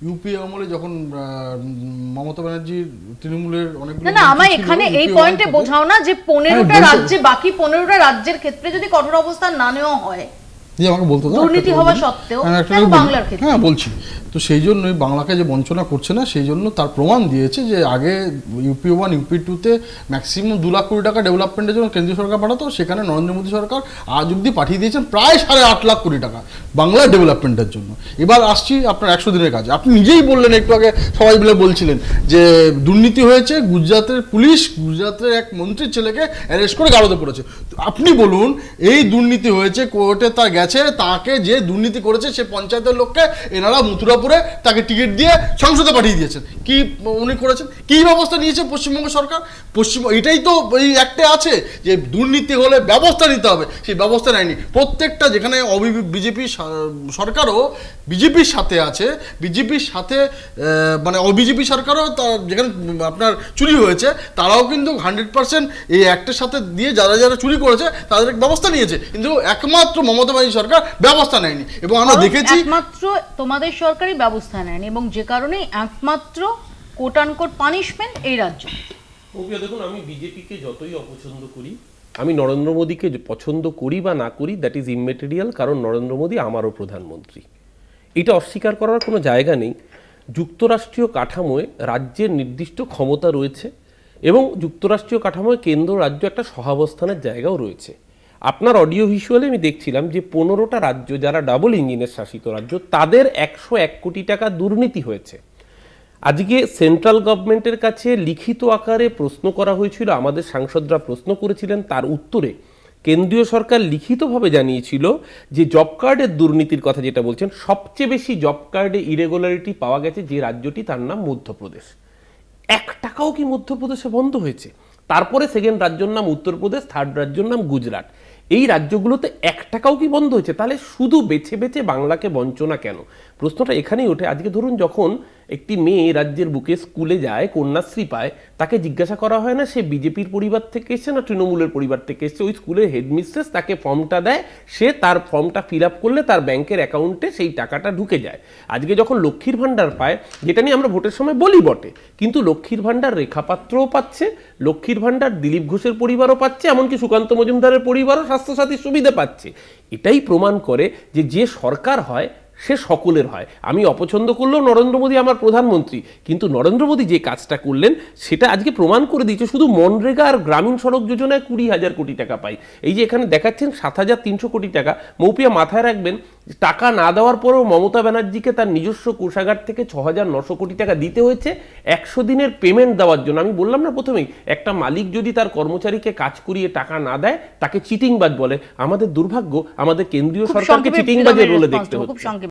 UPA আমলে যখন মমতা ব্যানার্জির তৃণমূলের অনেকগুলো না আমার এখানে এই পয়েন্টে বোঝাও না যে 15টা রাজ্যে বাকি 15টা রাজ্যের ক্ষেত্রে যদি কঠোর অবস্থান না নেওয়া হয়, আমাকে বলতে দাও, দুর্নীতি হওয়া সত্ত্বেও বাংলার ক্ষেত্রে। হ্যাঁ বলছি তো, সেই জন্যই বাংলাকে যে বঞ্চনা করছে না, সেই জন্য তার প্রমাণ দিয়েছে যে আগে ইউপি 1 ইউপি 2-তে ম্যাক্সিমাম 2 লাখ কোটি টাকা ডেভেলপমেন্টের জন্য কেন্দ্রীয় সরকার পাঠাতো, সেখানে নরেন্দ্র মোদী সরকার আজ অব্দি পাঠিয়ে দিয়েছেন প্রায় 8.5 লাখ কোটি টাকা বাংলার ডেভেলপমেন্টের জন্য। এবার আসছি আপনার 100 দিনের কাজে। আপনি নিজেই বললেন একটু আগে, সবাই মিলে বলছিলেন যে দুর্নীতি হয়েছে, গুজরাটের পুলিশ গুজরাটের এক মন্ত্রীর ছেলেকে অ্যারেস্ট করে গাড়োতে পড়েছে। আপনি বলুন এই দুর্নীতি হয়েছে, কোর্টে তার গেছে, তাকে যে দুর্নীতি করেছে সে পঞ্চায়েতের লোককে এনারা মথুরাপুরে তাকে টিকিট দিয়ে সংসদে পাঠিয়ে দিয়েছেন। কি উনি করেছেন, কি ব্যবস্থা নিয়েছে পশ্চিমবঙ্গ সরকার? এটাই তো এই একটা আছে যে দুর্নীতি হলে ব্যবস্থা নিতে হবে, সেই ব্যবস্থা নেয়নি। প্রত্যেকটা যেখানে বিজেপি সরকারও বিজেপির সাথে আছে, বিজেপির সাথে মানে অবিজেপি সরকারও যেখানে আপনার চুরি হয়েছে, তারাও কিন্তু 100% এই অ্যাক্টের সাথে দিয়ে যারা যারা চুরি করেছে তাদের ব্যবস্থা নিয়েছে, কিন্তু একমাত্র মমতা ব্যানার্জি সরকার ব্যবস্থা নেয়নি। এবং আমরা দেখেছি একমাত্র তোমাদের সরকারই ব্যবস্থা নেয়নি, এবং যে কারণে একমাত্র কোট আনকোট পানিশমেন্ট এই রাজ্য। দেখুন, আমি বিজেপিকে যতই অপছন্দ করি, আমি নরেন্দ্র মোদীকে পছন্দ করি বা না করি দ্যাট ইজ ইমমেটেরিয়াল, কারণ নরেন্দ্র মোদী আমারও প্রধানমন্ত্রী, এটা অস্বীকার করার কোনো জায়গা নেই। যুক্তরাষ্ট্রীয় কাঠামোয় রাজ্যের নির্দিষ্ট ক্ষমতা রয়েছে এবং যুক্তরাষ্ট্রীয় কাঠামোয় কেন্দ্র রাজ্য একটা সহাবস্থানের জায়গাও রয়েছে। আপনার অডিও ভিজুয়ালে আমি দেখছিলাম যে 15টা রাজ্য যারা ডাবল ইঞ্জিনের শাসিত রাজ্য, তাদের 101 কোটি টাকা দুর্নীতি হয়েছে। আজকে সেন্ট্রাল গভর্নমেন্টের কাছে লিখিত আকারে প্রশ্ন করা হয়েছিল, আমাদের সাংসদরা প্রশ্ন করেছিলেন, তার উত্তরে কেন্দ্রীয় সরকার লিখিতভাবে জানিয়েছিল যে জব কার্ডের দুর্নীতির কথা যেটা বলছেন, সবচেয়ে বেশি জব কার্ডে ইরেগুলারিটি পাওয়া গেছে যে রাজ্যটি, তার নাম মধ্যপ্রদেশ। 1 টাকাও কি মধ্যপ্রদেশে বন্ধ হয়েছে? তারপরে সেকেন্ড রাজ্যের নাম উত্তরপ্রদেশ, থার্ড রাজ্যের নাম গুজরাট। এই রাজ্যগুলোতে 1 টাকাও কি বন্ধ হয়েছে? তাহলে শুধু বেছে বেছে বাংলাকে বঞ্চনা কেন? প্রশ্নটা এখানেই ওঠে। আজকে ধরুন যখন একটি মেয়ে রাজ্যের বুকে স্কুলে যায়, কন্যাশ্রী পায়, তাকে জিজ্ঞাসা করা হয় না সে বিজেপির পরিবার থেকে এসছে না তৃণমূলের পরিবার থেকে এসছে। ওই স্কুলের হেডমিস্ট্রেস তাকে ফর্মটা দেয়, সে তার ফর্মটা ফিল আপ করলে তার ব্যাংকের অ্যাকাউন্টে সেই টাকাটা ঢুকে যায়। আজকে যখন লক্ষ্মীর ভাণ্ডার পায়, যেটা নিয়ে আমরা ভোটের সময় বলি বটে, কিন্তু লক্ষ্মীর ভাণ্ডার রেখা পাত্রও পাচ্ছে, লক্ষ্মীর ভাণ্ডার দিলীপ ঘোষের পরিবারও পাচ্ছে, এমনকি সুকান্ত মজুমদারের পরিবারও স্বাস্থ্যসাথীর সুবিধা পাচ্ছে। এটাই প্রমাণ করে যে যে সরকার হয় সে সকলের হয়। আমি অপছন্দ করলেও নরেন্দ্র মোদী আমার প্রধানমন্ত্রী, কিন্তু নরেন্দ্র মোদী যে কাজটা করলেন সেটা আজকে প্রমাণ করে দিয়েছে। শুধু মনরেগা আর গ্রামীণ সড়ক যোজনায় 20,000 কোটি টাকা পাই। এই যে এখানে দেখাচ্ছেন 7,300 কোটি টাকা, মৌপিয়া মাথায় রাখবেন, টাকা না দেওয়ার পরেও মমতা ব্যানার্জিকে তার নিজস্ব কোষাগার থেকে 6,900 কোটি টাকা দিতে হয়েছে 100 দিনের পেমেন্ট দেওয়ার জন্য। আমি বললাম না প্রথমেই, একটা মালিক যদি তার কর্মচারীকে কাজ করিয়ে টাকা না দেয় তাকে চিটিংবাজ বলে। আমাদের দুর্ভাগ্য, আমাদের কেন্দ্রীয় সরকারকে চিটিংবাজের রোলে দেখতে হচ্ছে।